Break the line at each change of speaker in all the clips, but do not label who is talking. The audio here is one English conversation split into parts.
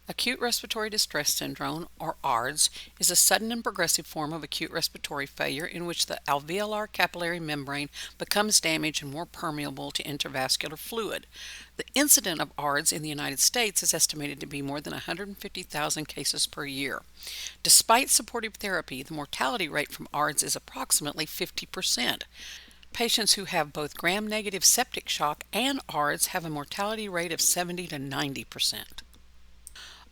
Acute respiratory distress syndrome, or ARDS, is a sudden and progressive form of acute respiratory failure in which the alveolar capillary membrane becomes damaged and more permeable to intravascular fluid. The incidence of ARDS in the United States is estimated to be more than 150,000 cases per year. Despite supportive therapy, the mortality rate from ARDS is approximately 50%. Patients who have both gram-negative septic shock and ARDS have a mortality rate of 70 to 90%.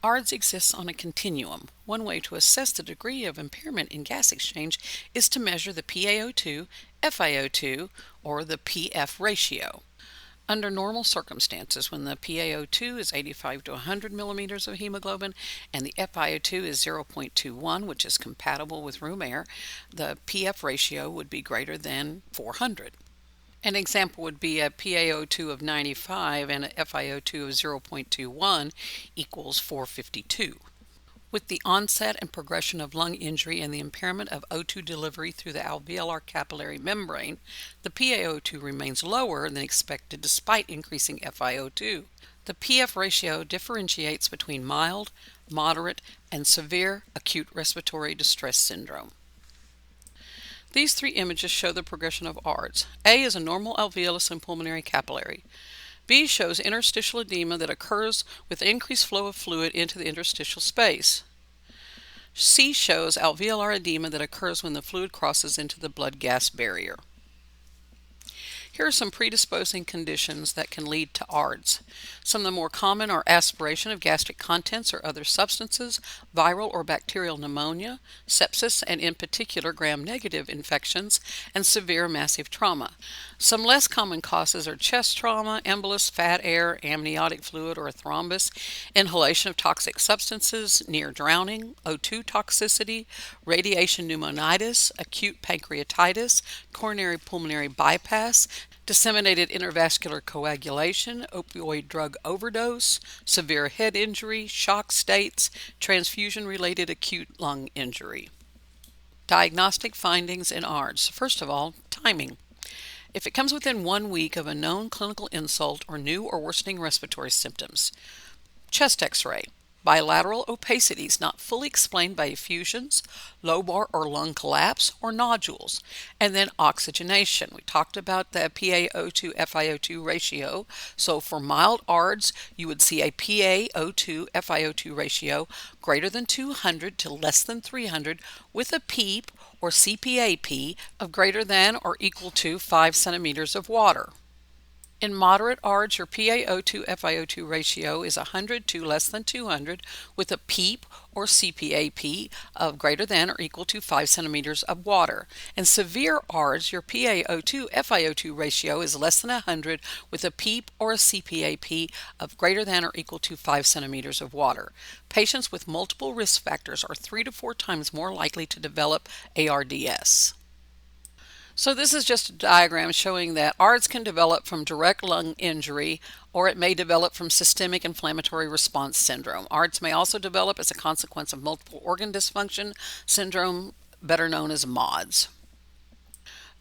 ARDS exists on a continuum. One way to assess the degree of impairment in gas exchange is to measure the PaO2, FiO2, or the PF ratio. Under normal circumstances, when the PaO2 is 85 to 100 millimeters of hemoglobin and the FiO2 is 0.21, which is compatible with room air, the PF ratio would be greater than 400. An example would be a PaO2 of 95 and a FiO2 of 0.21 equals 452. With the onset and progression of lung injury and the impairment of O2 delivery through the alveolar capillary membrane, the PaO2 remains lower than expected despite increasing FiO2. The PF ratio differentiates between mild, moderate, and severe acute respiratory distress syndrome. These three images show the progression of ARDS. A is a normal alveolus and pulmonary capillary. B shows interstitial edema that occurs with increased flow of fluid into the interstitial space. C shows alveolar edema that occurs when the fluid crosses into the blood-gas barrier. Here are some predisposing conditions that can lead to ARDS. Some of the more common are aspiration of gastric contents or other substances, viral or bacterial pneumonia, sepsis, and in particular gram-negative infections, and severe massive trauma. Some less common causes are chest trauma, embolus, fat air, amniotic fluid or a thrombus, inhalation of toxic substances, near drowning, O2 toxicity, radiation pneumonitis, acute pancreatitis, coronary pulmonary bypass, disseminated intravascular coagulation, opioid drug overdose, severe head injury, shock states, transfusion-related acute lung injury. Diagnostic findings in ARDS. First of all, timing. If it comes within 1 week of a known clinical insult or new or worsening respiratory symptoms. Chest x-ray. Bilateral opacities not fully explained by effusions, lobar or lung collapse, or nodules. And then oxygenation. We talked about the PaO2 FiO2 ratio. So for mild ARDS, you would see a PaO2 FiO2 ratio greater than 200 to less than 300 with a PEEP or CPAP of greater than or equal to 5 centimeters of water. In moderate ARDS, your PaO2 FiO2 ratio is 100 to less than 200 with a PEEP or CPAP of greater than or equal to 5 centimeters of water. In severe ARDS, your PaO2 FiO2 ratio is less than 100 with a PEEP or a CPAP of greater than or equal to 5 centimeters of water. Patients with multiple risk factors are 3 to 4 times more likely to develop ARDS. So this is just a diagram showing that ARDS can develop from direct lung injury, or it may develop from systemic inflammatory response syndrome. ARDS may also develop as a consequence of multiple organ dysfunction syndrome, better known as MODS.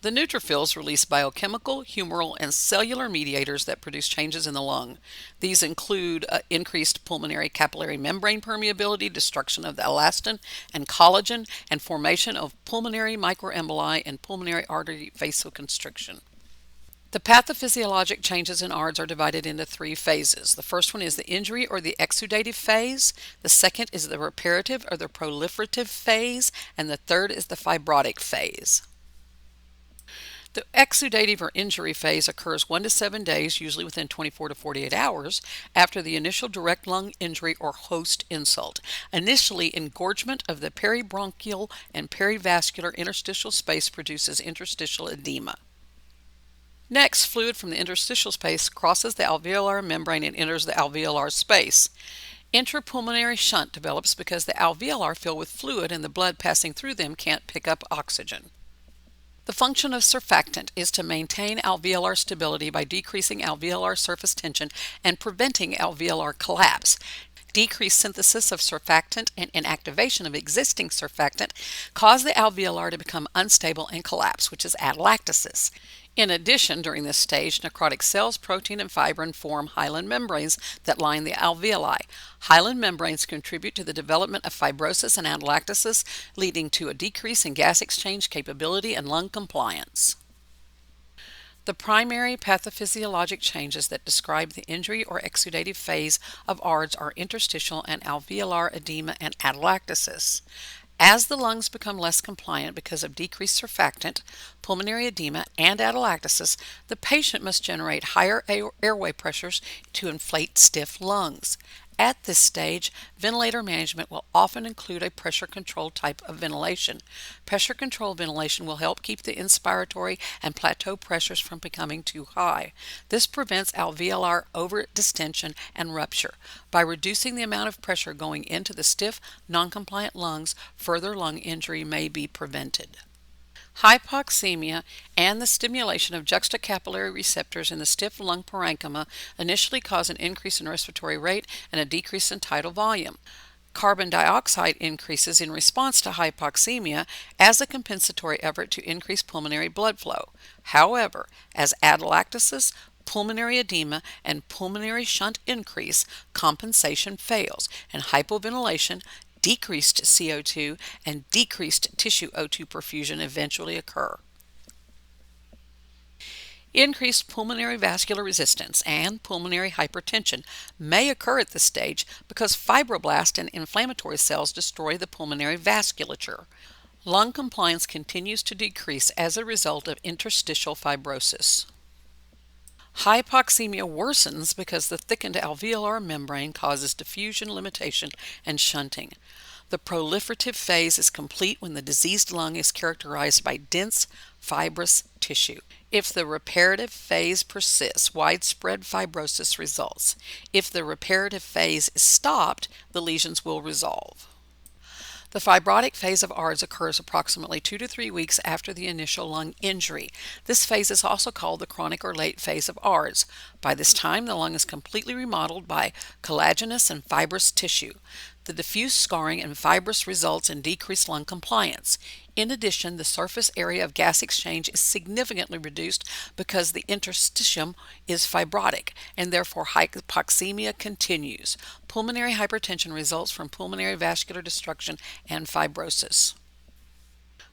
The neutrophils release biochemical, humoral, and cellular mediators that produce changes in the lung. These include increased pulmonary capillary membrane permeability, destruction of the elastin and collagen, and formation of pulmonary microemboli and pulmonary artery vasoconstriction. The pathophysiologic changes in ARDS are divided into 3 phases. The first one is the injury or the exudative phase. The second is the reparative or the proliferative phase. And the third is the fibrotic phase. The exudative or injury phase occurs 1 to 7 days, usually within 24 to 48 hours, after the initial direct lung injury or host insult. Initially, engorgement of the peribronchial and perivascular interstitial space produces interstitial edema. Next, fluid from the interstitial space crosses the alveolar membrane and enters the alveolar space. Intrapulmonary shunt develops because the alveoli fill with fluid and the blood passing through them can't pick up oxygen. The function of surfactant is to maintain alveolar stability by decreasing alveolar surface tension and preventing alveolar collapse. Decreased synthesis of surfactant and inactivation of existing surfactant cause the alveolar to become unstable and collapse, which is atelectasis. In addition, during this stage, necrotic cells, protein, and fibrin form hyaline membranes that line the alveoli. Hyaline membranes contribute to the development of fibrosis and atelectasis, leading to a decrease in gas exchange capability and lung compliance. The primary pathophysiologic changes that describe the injury or exudative phase of ARDS are interstitial and alveolar edema and atelectasis. As the lungs become less compliant because of decreased surfactant, pulmonary edema, and atelectasis, the patient must generate higher airway pressures to inflate stiff lungs. At this stage, ventilator management will often include a pressure-controlled type of ventilation. Pressure-controlled ventilation will help keep the inspiratory and plateau pressures from becoming too high. This prevents alveolar over-distension and rupture. By reducing the amount of pressure going into the stiff, non-compliant lungs, further lung injury may be prevented. Hypoxemia and the stimulation of juxtacapillary receptors in the stiff lung parenchyma initially cause an increase in respiratory rate and a decrease in tidal volume. Carbon dioxide increases in response to hypoxemia as a compensatory effort to increase pulmonary blood flow. However, as atelectasis, pulmonary edema, and pulmonary shunt increase, compensation fails, and hypoventilation, decreased CO2, and decreased tissue O2 perfusion eventually occur. Increased pulmonary vascular resistance and pulmonary hypertension may occur at this stage because fibroblast and inflammatory cells destroy the pulmonary vasculature. Lung compliance continues to decrease as a result of interstitial fibrosis. Hypoxemia worsens because the thickened alveolar membrane causes diffusion limitation and shunting. The proliferative phase is complete when the diseased lung is characterized by dense, fibrous tissue. If the reparative phase persists, widespread fibrosis results. If the reparative phase is stopped, the lesions will resolve. The fibrotic phase of ARDS occurs approximately 2 to 3 weeks after the initial lung injury. This phase is also called the chronic or late phase of ARDS. By this time, the lung is completely remodeled by collagenous and fibrous tissue. The diffuse scarring and fibrous results in decreased lung compliance. In addition, the surface area of gas exchange is significantly reduced because the interstitium is fibrotic, and therefore hypoxemia continues. Pulmonary hypertension results from pulmonary vascular destruction and fibrosis.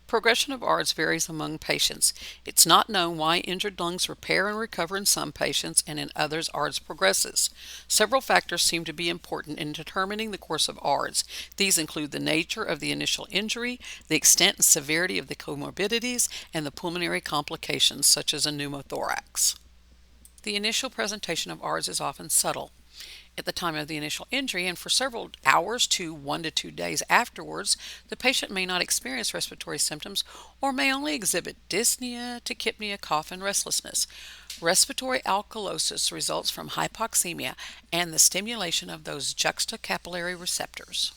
Progression of ARDS varies among patients. It's not known why injured lungs repair and recover in some patients, and in others ARDS progresses. Several factors seem to be important in determining the course of ARDS. These include the nature of the initial injury, the extent and severity of the comorbidities, and the pulmonary complications such as a pneumothorax. The initial presentation of ARDS is often subtle. At the time of the initial injury and for several hours to 1 to 2 days afterwards, the patient may not experience respiratory symptoms or may only exhibit dyspnea, tachypnea, cough, and restlessness. Respiratory alkalosis results from hypoxemia and the stimulation of those juxtacapillary receptors.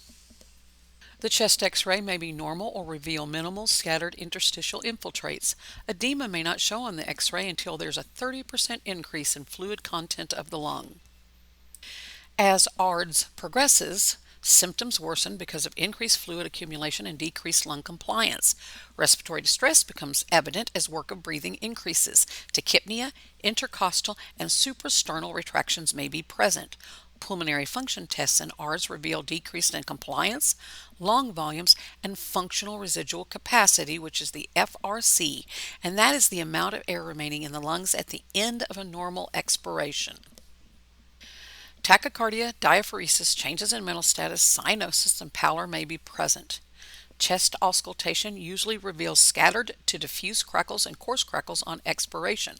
The chest X-ray may be normal or reveal minimal scattered interstitial infiltrates. Edema may not show on the X-ray until there's a 30% increase in fluid content of the lung. As ARDS progresses, symptoms worsen because of increased fluid accumulation and decreased lung compliance. Respiratory distress becomes evident as work of breathing increases. Tachypnea, intercostal, and suprasternal retractions may be present. Pulmonary function tests in ARDS reveal decreased in compliance, lung volumes, and functional residual capacity, which is the FRC, and that is the amount of air remaining in the lungs at the end of a normal expiration. Tachycardia, diaphoresis, changes in mental status, cyanosis, and pallor may be present. Chest auscultation usually reveals scattered to diffuse crackles and coarse crackles on expiration.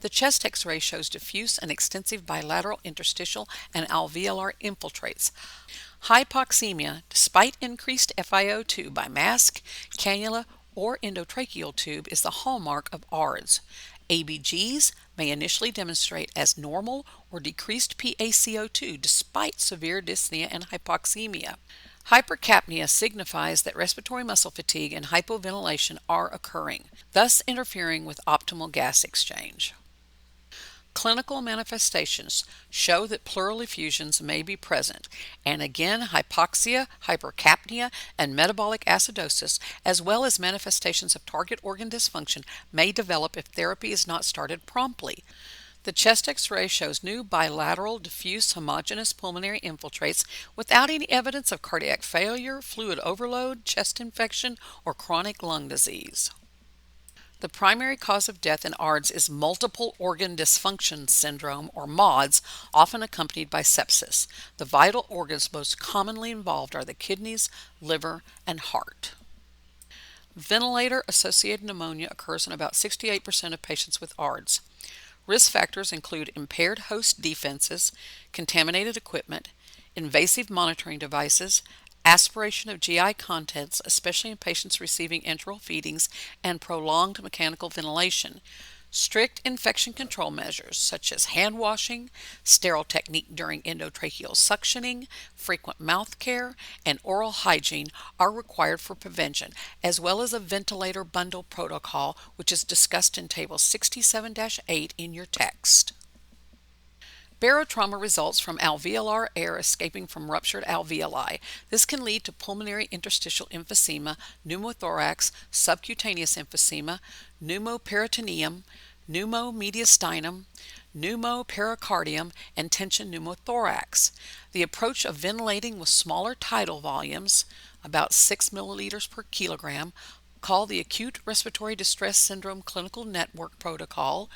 The chest X-ray shows diffuse and extensive bilateral interstitial and alveolar infiltrates. Hypoxemia, despite increased FiO2 by mask, cannula, or endotracheal tube, is the hallmark of ARDS. ABGs may initially demonstrate as normal or decreased PaCO2 despite severe dyspnea and hypoxemia. Hypercapnia signifies that respiratory muscle fatigue and hypoventilation are occurring, thus interfering with optimal gas exchange. Clinical manifestations show that pleural effusions may be present, and again, hypoxia, hypercapnia, and metabolic acidosis, as well as manifestations of target organ dysfunction, may develop if therapy is not started promptly. The chest X-ray shows new bilateral diffuse homogeneous pulmonary infiltrates without any evidence of cardiac failure, fluid overload, chest infection, or chronic lung disease. The primary cause of death in ARDS is multiple organ dysfunction syndrome, or MODS, often accompanied by sepsis. The vital organs most commonly involved are the kidneys, liver, and heart. Ventilator-associated pneumonia occurs in about 68% of patients with ARDS. Risk factors include impaired host defenses, contaminated equipment, invasive monitoring devices, aspiration of GI contents, especially in patients receiving enteral feedings, and prolonged mechanical ventilation. Strict infection control measures such as hand washing, sterile technique during endotracheal suctioning, frequent mouth care, and oral hygiene are required for prevention, as well as a ventilator bundle protocol, which is discussed in Table 67-8 in your text. Barotrauma results from alveolar air escaping from ruptured alveoli. This can lead to pulmonary interstitial emphysema, pneumothorax, subcutaneous emphysema, pneumoperitoneum, pneumomediastinum, pneumopericardium, and tension pneumothorax. The approach of ventilating with smaller tidal volumes, about 6 milliliters per kilogram, called the Acute Respiratory Distress Syndrome Clinical Network Protocol,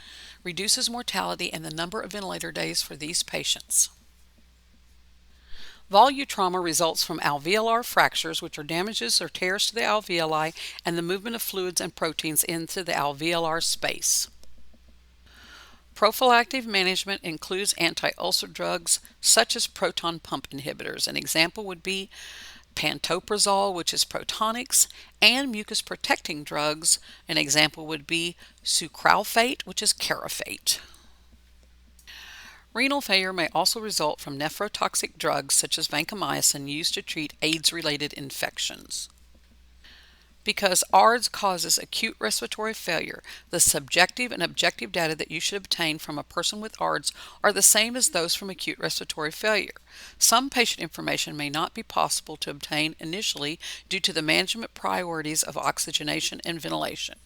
reduces mortality and the number of ventilator days for these patients. Volutrauma results from alveolar fractures, which are damages or tears to the alveoli and the movement of fluids and proteins into the alveolar space. Prophylactic management includes anti-ulcer drugs such as proton pump inhibitors. An example would be pantoprazole, which is Protonix, and mucus protecting drugs. An example would be sucralfate, which is Carafate. Renal failure may also result from nephrotoxic drugs such as vancomycin used to treat AIDS-related infections. Because ARDS causes acute respiratory failure, the subjective and objective data that you should obtain from a person with ARDS are the same as those from acute respiratory failure. Some patient information may not be possible to obtain initially due to the management priorities of oxygenation and ventilation.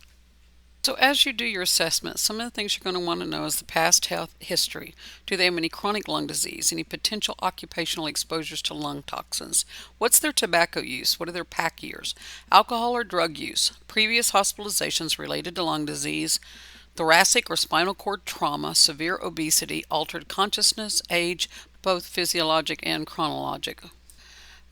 So as you do your assessment, some of the things you're going to want to know is the past health history. Do they have any chronic lung disease? Any potential occupational exposures to lung toxins? What's their tobacco use? What are their pack years? Alcohol or drug use? Previous hospitalizations related to lung disease? Thoracic or spinal cord trauma? Severe obesity? Altered consciousness? Age? Both physiologic and chronologic.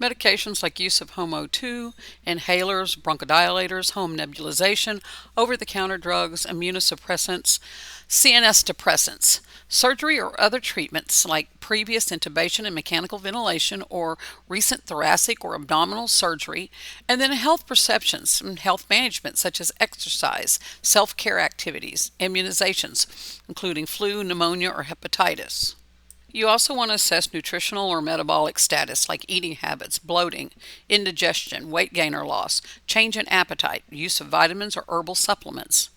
Medications like use of HOMO2, inhalers, bronchodilators, home nebulization, over-the-counter drugs, immunosuppressants, CNS depressants, surgery or other treatments like previous intubation and mechanical ventilation or recent thoracic or abdominal surgery, and then health perceptions and health management such as exercise, self-care activities, immunizations, including flu, pneumonia, or hepatitis. You also want to assess nutritional or metabolic status like eating habits, bloating, indigestion, weight gain or loss, change in appetite, use of vitamins or herbal supplements.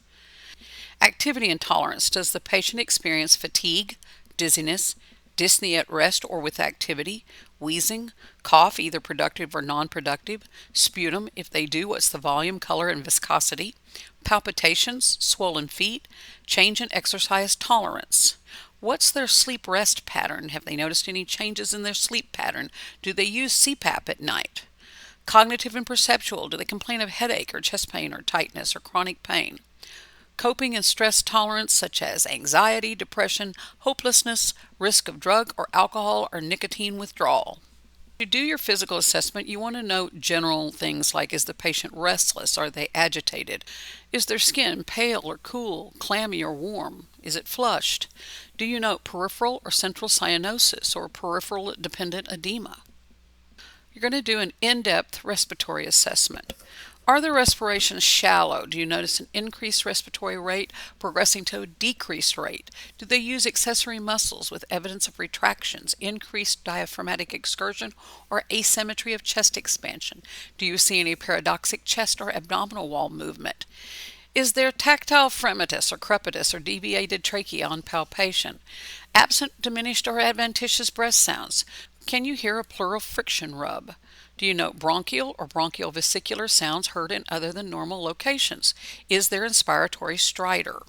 Activity intolerance. Does the patient experience fatigue, dizziness, dyspnea at rest or with activity, wheezing, cough, either productive or non-productive, sputum? If they do, what's the volume, color, and viscosity? Palpitations, swollen feet, change in exercise tolerance. What's their sleep-rest pattern? Have they noticed any changes in their sleep pattern? Do they use CPAP at night? Cognitive and perceptual. Do they complain of headache or chest pain or tightness or chronic pain? Coping and stress tolerance such as anxiety, depression, hopelessness, risk of drug or alcohol or nicotine withdrawal. To do your physical assessment, you want to note general things like, is the patient restless? Are they agitated? Is their skin pale or cool, clammy or warm? Is it flushed? Do you note peripheral or central cyanosis or peripheral dependent edema? You're going to do an in-depth respiratory assessment. Are the respirations shallow? Do you notice an increased respiratory rate progressing to a decreased rate? Do they use accessory muscles with evidence of retractions, increased diaphragmatic excursion, or asymmetry of chest expansion? Do you see any paradoxic chest or abdominal wall movement? Is there tactile fremitus or crepitus or deviated trachea on palpation? Absent diminished or adventitious breath sounds? Can you hear a pleural friction rub? Do you note bronchial or bronchial vesicular sounds heard in other than normal locations? Is there inspiratory stridor?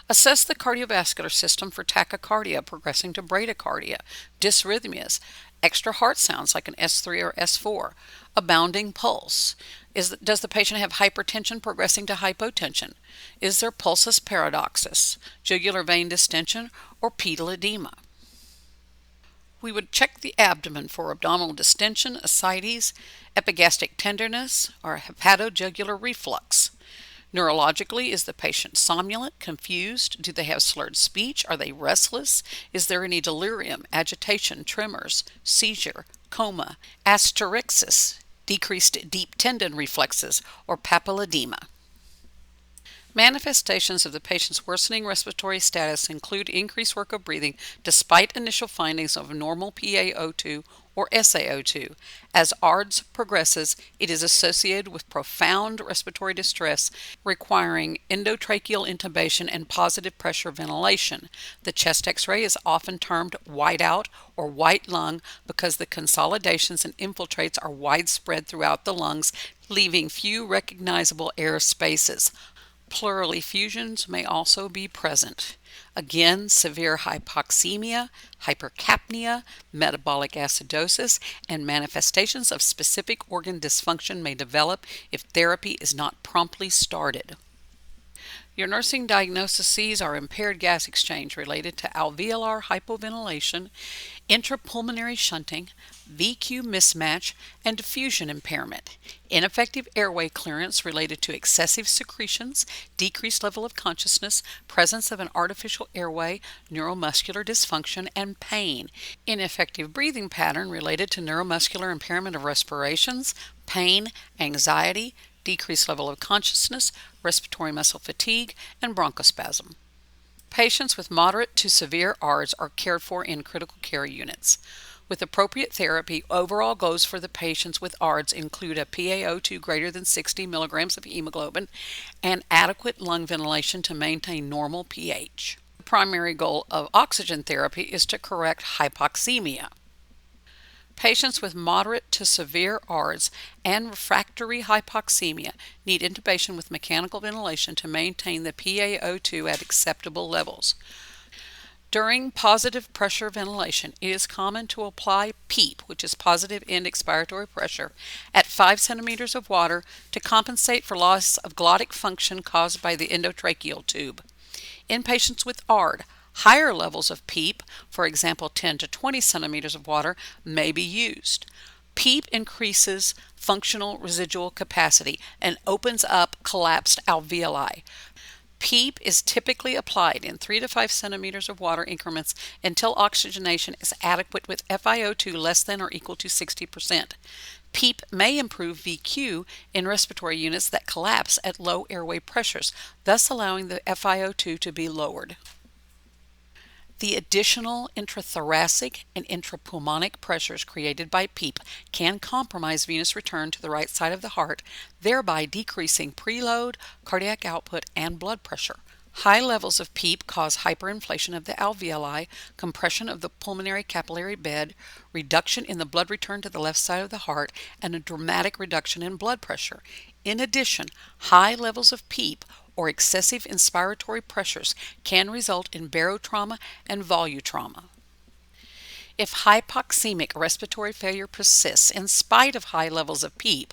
Assess the cardiovascular system for tachycardia progressing to bradycardia, dysrhythmias, extra heart sounds like an S3 or S4, a bounding pulse. Does the patient have hypertension progressing to hypotension? Is there pulsus paradoxus, jugular vein distension, or pedal edema? We would check the abdomen for abdominal distension, ascites, epigastric tenderness, or hepatojugular reflux. Neurologically, is the patient somnolent, confused? Do they have slurred speech? Are they restless? Is there any delirium, agitation, tremors, seizure, coma, asterixis, decreased deep tendon reflexes, or papilledema? Manifestations of the patient's worsening respiratory status include increased work of breathing despite initial findings of normal PaO2 or SaO2. As ARDS progresses, it is associated with profound respiratory distress requiring endotracheal intubation and positive pressure ventilation. The chest X-ray is often termed whiteout or white lung because the consolidations and infiltrates are widespread throughout the lungs, leaving few recognizable air spaces. Pleural effusions may also be present. Again, severe hypoxemia, hypercapnia, metabolic acidosis, and manifestations of specific organ dysfunction may develop if therapy is not promptly started. Your nursing diagnoses are impaired gas exchange related to alveolar hypoventilation, intrapulmonary shunting, VQ mismatch, and diffusion impairment. Ineffective airway clearance related to excessive secretions, decreased level of consciousness, presence of an artificial airway, neuromuscular dysfunction, and pain. Ineffective breathing pattern related to neuromuscular impairment of respirations, pain, anxiety, decreased level of consciousness, respiratory muscle fatigue, and bronchospasm. Patients with moderate to severe ARDS are cared for in critical care units. With appropriate therapy, overall goals for the patients with ARDS include a PaO2 greater than 60 milligrams of hemoglobin and adequate lung ventilation to maintain normal pH. The primary goal of oxygen therapy is to correct hypoxemia. Patients with moderate to severe ARDS and refractory hypoxemia need intubation with mechanical ventilation to maintain the PaO2 at acceptable levels. During positive pressure ventilation, it is common to apply PEEP, which is positive end expiratory pressure, at 5 centimeters of water to compensate for loss of glottic function caused by the endotracheal tube. In patients with ARD, higher levels of PEEP, for example 10 to 20 centimeters of water, may be used. PEEP increases functional residual capacity and opens up collapsed alveoli. PEEP is typically applied in 3 to 5 centimeters of water increments until oxygenation is adequate with FiO2 less than or equal to 60%. PEEP may improve VQ in respiratory units that collapse at low airway pressures, thus allowing the FiO2 to be lowered. The additional intrathoracic and intrapulmonic pressures created by PEEP can compromise venous return to the right side of the heart, thereby decreasing preload, cardiac output, and blood pressure. High levels of PEEP cause hyperinflation of the alveoli, compression of the pulmonary capillary bed, reduction in the blood return to the left side of the heart, and a dramatic reduction in blood pressure. In addition, high levels of PEEP or excessive inspiratory pressures can result in barotrauma and volutrauma. If hypoxemic respiratory failure persists in spite of high levels of PEEP,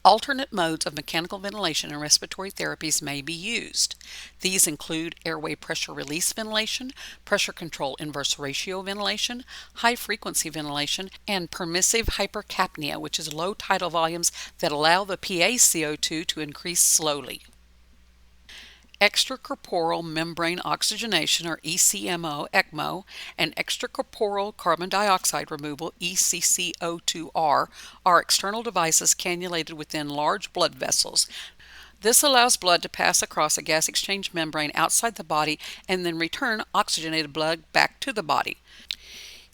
alternate modes of mechanical ventilation and respiratory therapies may be used. These include airway pressure release ventilation, pressure control inverse ratio ventilation, high frequency ventilation, and permissive hypercapnia, which is low tidal volumes that allow the PaCO2 to increase slowly. Extracorporeal membrane oxygenation, or ECMO, ECMO, and extracorporeal carbon dioxide removal, ECCO2R, are external devices cannulated within large blood vessels. This allows blood to pass across a gas exchange membrane outside the body and then return oxygenated blood back to the body.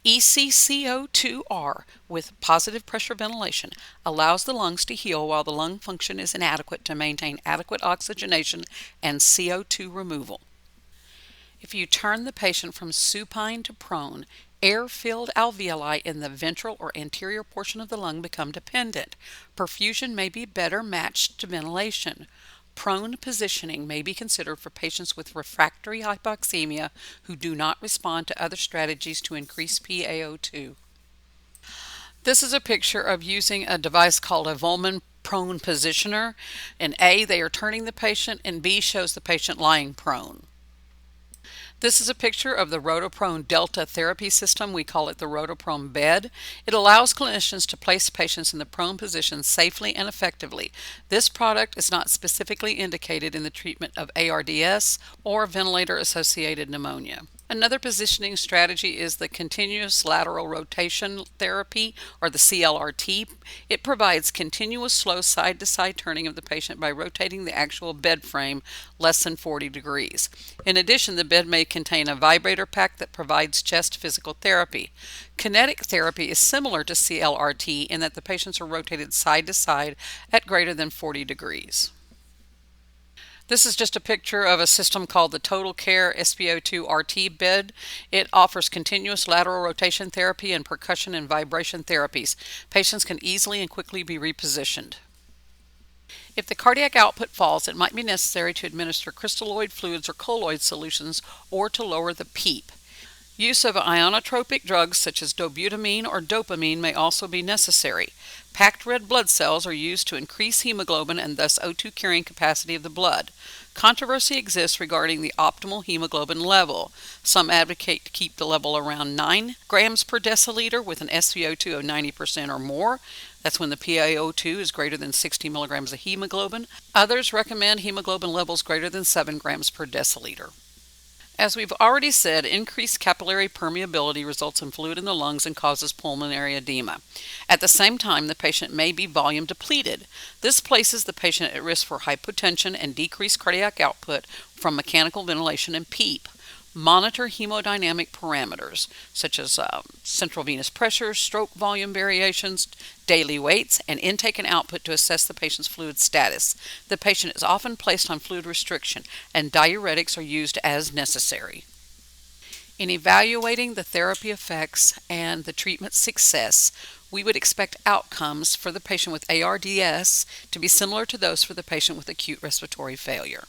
ECCO2R with positive pressure ventilation allows the lungs to heal while the lung function is inadequate to maintain adequate oxygenation and CO2 removal. If you turn the patient from supine to prone, air-filled alveoli in the ventral or anterior portion of the lung become dependent. Perfusion may be better matched to ventilation. Prone positioning may be considered for patients with refractory hypoxemia who do not respond to other strategies to increase PaO2. This is a picture of using a device called a Volman prone positioner. In A, they are turning the patient, and B shows the patient lying prone. This is a picture of the Rotoprone Delta therapy system. We call it the Rotoprone bed. It allows clinicians to place patients in the prone position safely and effectively. This product is not specifically indicated in the treatment of ARDS or ventilator-associated pneumonia. Another positioning strategy is the continuous lateral rotation therapy, or the CLRT. It provides continuous slow side-to-side turning of the patient by rotating the actual bed frame less than 40 degrees. In addition, the bed may contain a vibrator pack that provides chest physical therapy. Kinetic therapy is similar to CLRT in that the patients are rotated side to side at greater than 40 degrees. This is just a picture of a system called the Total Care SpO2 RT bed. It offers continuous lateral rotation therapy and percussion and vibration therapies. Patients can easily and quickly be repositioned. If the cardiac output falls, it might be necessary to administer crystalloid fluids or colloid solutions or to lower the PEEP. Use of ionotropic drugs such as dobutamine or dopamine may also be necessary. Packed red blood cells are used to increase hemoglobin and thus O2 carrying capacity of the blood. Controversy exists regarding the optimal hemoglobin level. Some advocate to keep the level around 9 grams per deciliter with an SpO2 of 90% or more. That's when the PaO2 is greater than 60 milligrams of hemoglobin. Others recommend hemoglobin levels greater than 7 grams per deciliter. As we've already said, increased capillary permeability results in fluid in the lungs and causes pulmonary edema. At the same time, the patient may be volume depleted. This places the patient at risk for hypotension and decreased cardiac output from mechanical ventilation and PEEP. Monitor hemodynamic parameters such as central venous pressure, stroke volume variations, daily weights, and intake and output to assess the patient's fluid status. The patient is often placed on fluid restriction, and diuretics are used as necessary. In evaluating the therapy effects and the treatment success, we would expect outcomes for the patient with ARDS to be similar to those for the patient with acute respiratory failure.